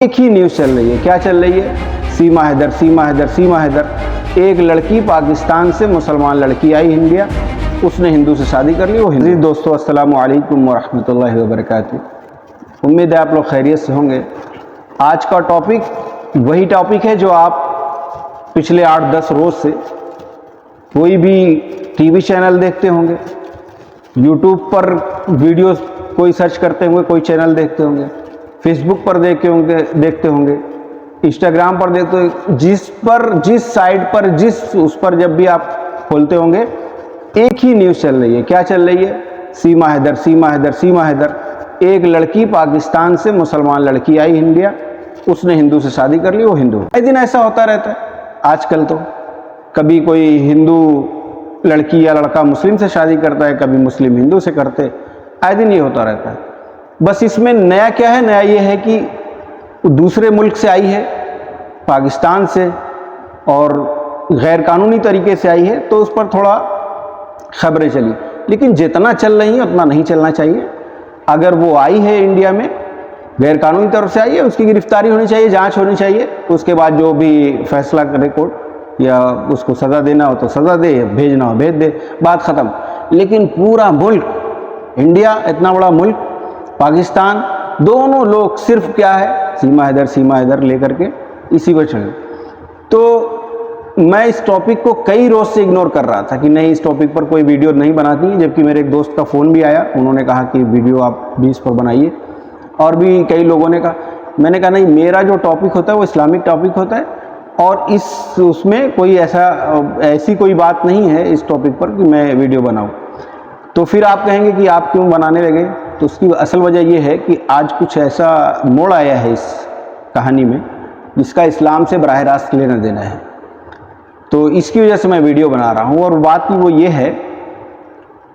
ایک ہی نیوز چل رہی ہے. کیا چل رہی ہے؟ سیما حیدر، سیما حیدر، سیما حیدر. ایک لڑکی پاکستان سے، مسلمان لڑکی آئی انڈیا، اس نے ہندو سے شادی کر لی. وہ ہندو. دوستو السلام علیکم ورحمۃ اللہ وبرکاتہ. امید ہے آپ لوگ خیریت سے ہوں گے. آج کا ٹاپک وہی ٹاپک ہے جو آپ پچھلے 8-10 روز سے کوئی بھی ٹی وی چینل دیکھتے ہوں گے، یوٹیوب پر ویڈیوز کوئی سرچ کرتے ہوں گے، کوئی چینل دیکھتے ہوں گے، فیس بک پر دیکھتے ہوں گے، انسٹاگرام پر دیکھتے ہوں گے. جس سائٹ پر اس پر جب بھی آپ کھولتے ہوں گے ایک ہی نیوز چل رہی ہے. کیا چل رہی ہے؟ سیما حیدر، سیما حیدر، سیما حیدر. ایک لڑکی پاکستان سے، مسلمان لڑکی آئی انڈیا، اس نے ہندو سے شادی کر لی. وہ ہندو. ایک دن ایسا ہوتا رہتا ہے آج کل. تو کبھی کوئی ہندو لڑکی یا لڑکا مسلم سے شادی کرتا ہے، کبھی مسلم ہندو سے کرتے. آئے دن یہ ہوتا رہتا ہے. بس اس میں نیا کیا ہے؟ نیا یہ ہے کہ دوسرے ملک سے آئی ہے، پاکستان سے، اور غیر قانونی طریقے سے آئی ہے، تو اس پر تھوڑا خبریں چلی. لیکن جتنا چل رہی ہیں اتنا نہیں چلنا چاہیے. اگر وہ آئی ہے انڈیا میں، غیر قانونی طرف سے آئی ہے، اس کی گرفتاری ہونی چاہیے، جانچ ہونی چاہیے. اس کے بعد جو بھی فیصلہ کرے کورٹ، یا اس کو سزا دینا ہو تو سزا دے، بھیجنا ہو بھیج دے، بات ختم. لیکن پورا ملک، انڈیا اتنا بڑا ملک، پاکستان، دونوں لوگ صرف کیا ہے، سیما حیدر، سیما حیدر لے کر کے اسی پر چڑھے. تو میں اس ٹاپک کو کئی روز سے اگنور کر رہا تھا کہ نہیں، اس ٹاپک پر کوئی ویڈیو نہیں بناتی. جبکہ میرے ایک دوست کا فون بھی آیا، انہوں نے کہا کہ ویڈیو آپ بھی اس پر بنائیے، اور بھی کئی لوگوں نے کہا. میں نے کہا نہیں، میرا جو ٹاپک ہوتا ہے وہ اسلامک ٹاپک ہوتا ہے، اور اس میں کوئی ایسی کوئی بات نہیں ہے اس ٹاپک پر کہ میں ویڈیو بناؤں. تو پھر آپ کہیں گے کہ آپ کیوں بنانے لگے؟ تو اس کی اصل وجہ یہ ہے کہ آج کچھ ایسا موڑ آیا ہے اس کہانی میں جس کا اسلام سے براہ راست لینا دینا ہے. تو اس کی وجہ سے میں ویڈیو بنا رہا ہوں. اور بات وہ یہ ہے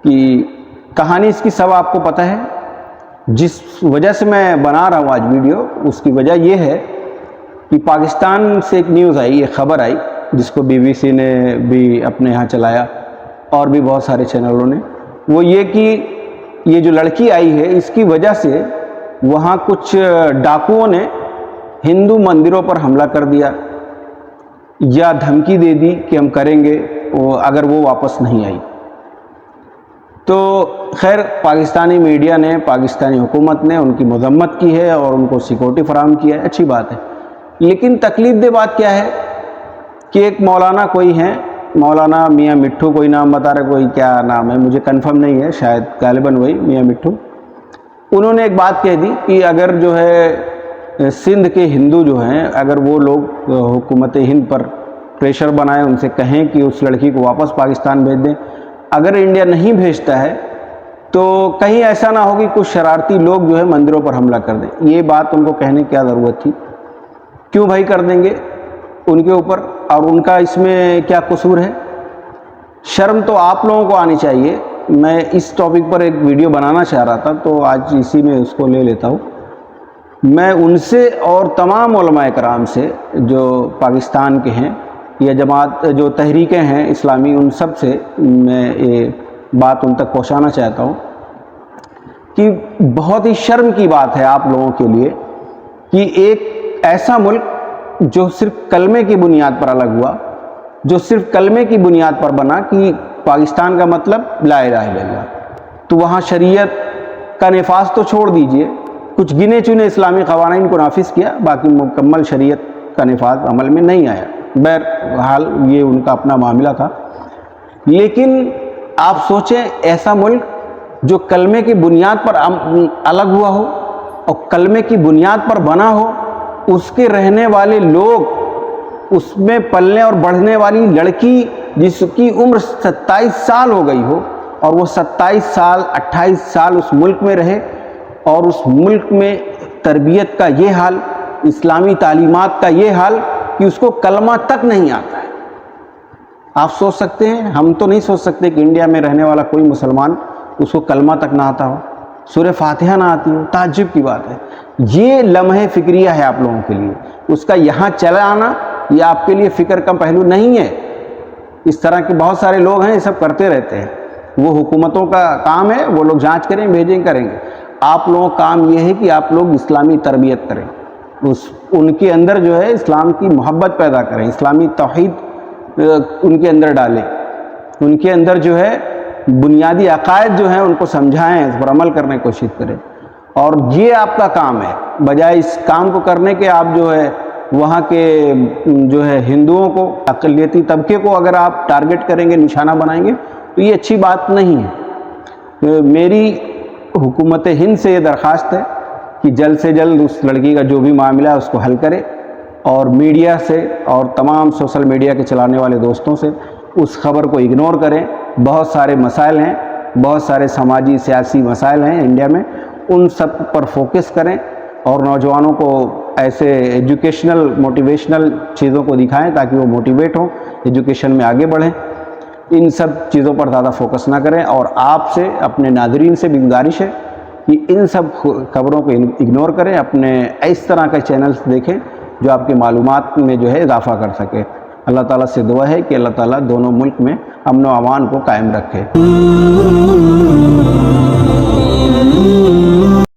کہ کہانی اس کی سب آپ کو پتہ ہے. جس وجہ سے میں بنا رہا ہوں آج ویڈیو، اس کی وجہ یہ ہے کہ پاکستان سے ایک نیوز آئی، ایک خبر آئی، جس کو BBC نے بھی اپنے ہاں چلایا، اور بھی بہت سارے چینلوں نے. وہ یہ کہ یہ جو لڑکی آئی ہے، اس کی وجہ سے وہاں کچھ ڈاکوؤں نے ہندو مندروں پر حملہ کر دیا، یا دھمکی دے دی کہ ہم کریں گے اگر وہ واپس نہیں آئی. تو خیر، پاکستانی میڈیا نے، پاکستانی حکومت نے ان کی مذمت کی ہے اور ان کو سیکورٹی فراہم کیا ہے، اچھی بات ہے. لیکن تکلیف دہ بات کیا ہے کہ ایک مولانا کوئی ہیں، مولانا میاں مٹھو کوئی نام بتا رہے، کوئی کیا نام ہے مجھے کنفرم نہیں ہے، شاید غالباً وہی میاں مٹھو. انہوں نے ایک بات کہہ دی کہ اگر جو ہے سندھ کے ہندو جو ہیں، اگر وہ لوگ حکومت ہند پر پریشر بنائیں، ان سے کہیں کہ اس لڑکی کو واپس پاکستان بھیج دیں، اگر انڈیا نہیں بھیجتا ہے تو کہیں ایسا نہ ہو کہ کچھ شرارتی لوگ جو ہے مندروں پر حملہ کر دیں. یہ بات ان کو کہنے کی کیا ضرورت تھی؟ کیوں بھائی کر دیں گے ان کے اوپر؟ اور ان کا اس میں کیا قصور ہے؟ شرم تو آپ لوگوں کو آنی چاہیے. میں اس ٹاپک پر ایک ویڈیو بنانا چاہ رہا تھا، تو آج اسی میں اس کو لے لیتا ہوں. میں ان سے اور تمام علماء کرام سے جو پاکستان کے ہیں، یا جماعت جو تحریکیں ہیں اسلامی، ان سب سے میں یہ بات ان تک پہنچانا چاہتا ہوں کہ بہت ہی شرم کی بات ہے آپ لوگوں کے لیے کہ ایک ایسا ملک جو صرف کلمے کی بنیاد پر الگ ہوا، جو صرف کلمے کی بنیاد پر بنا کہ پاکستان کا مطلب لا الہ الا اللہ، تو وہاں شریعت کا نفاذ تو چھوڑ دیجئے، کچھ گنے چنے اسلامی قوانین کو نافذ کیا، باقی مکمل شریعت کا نفاذ عمل میں نہیں آیا. بہرحال یہ ان کا اپنا معاملہ تھا. لیکن آپ سوچیں، ایسا ملک جو کلمے کی بنیاد پر الگ ہوا ہو اور کلمے کی بنیاد پر بنا ہو، اس کے رہنے والے لوگ، اس میں پلنے اور بڑھنے والی لڑکی جس کی عمر 27 سال ہو گئی ہو، اور وہ 27 سال 28 سال اس ملک میں رہے، اور اس ملک میں تربیت کا یہ حال، اسلامی تعلیمات کا یہ حال کہ اس کو کلمہ تک نہیں آتا ہے. آپ سوچ سکتے ہیں؟ ہم تو نہیں سوچ سکتے کہ انڈیا میں رہنے والا کوئی مسلمان اس کو کلمہ تک نہ آتا ہو، سورہ فاتحہ نہ آتی ہو. تعجب کی بات ہے. یہ لمحے فکریہ ہے آپ لوگوں کے لیے. اس کا یہاں چلا آنا یہ آپ کے لیے فکر کا پہلو نہیں ہے. اس طرح کے بہت سارے لوگ ہیں، یہ سب کرتے رہتے ہیں. وہ حکومتوں کا کام ہے، وہ لوگ جانچ کریں، بھیجیں، کریں گے. آپ لوگوں کا کام یہ ہے کہ آپ لوگ اسلامی تربیت کریں، ان کے اندر جو ہے اسلام کی محبت پیدا کریں، اسلامی توحید ان کے اندر ڈالیں، ان کے اندر جو ہے بنیادی عقائد جو ہیں ان کو سمجھائیں، اس پر عمل کرنے کی کوشش کریں۔ اور یہ آپ کا کام ہے، بجائے اس کام کو کرنے کے آپ جو ہے وہاں کے جو ہے ہندوؤں کو، اقلیتی طبقے کو اگر آپ ٹارگٹ کریں گے، نشانہ بنائیں گے تو یہ اچھی بات نہیں ہے۔ میری حکومت ہند سے یہ درخواست ہے کہ جلد سے جلد اس لڑکی کا جو بھی معاملہ ہے اس کو حل کرے، اور میڈیا سے اور تمام سوشل میڈیا کے چلانے والے دوستوں سے اس خبر کو اگنور کریں۔ بہت سارے مسائل ہیں، بہت سارے سماجی سیاسی مسائل ہیں انڈیا میں، ان سب پر فوکس کریں اور نوجوانوں کو ایسے ایجوکیشنل موٹیویشنل چیزوں کو دکھائیں تاکہ وہ موٹیویٹ ہوں، ایجوکیشن میں آگے بڑھیں۔ ان سب چیزوں پر زیادہ فوکس نہ کریں، اور آپ سے، اپنے ناظرین سے بھی گزارش ہے کہ ان سب خبروں کو اگنور کریں، اپنے اس طرح کے چینلز دیکھیں جو آپ کی معلومات میں جو ہے اضافہ کر سکے۔ اللہ تعالیٰ سے دعا ہے کہ اللہ تعالیٰ دونوں ملک میں امن و امان کو قائم رکھے۔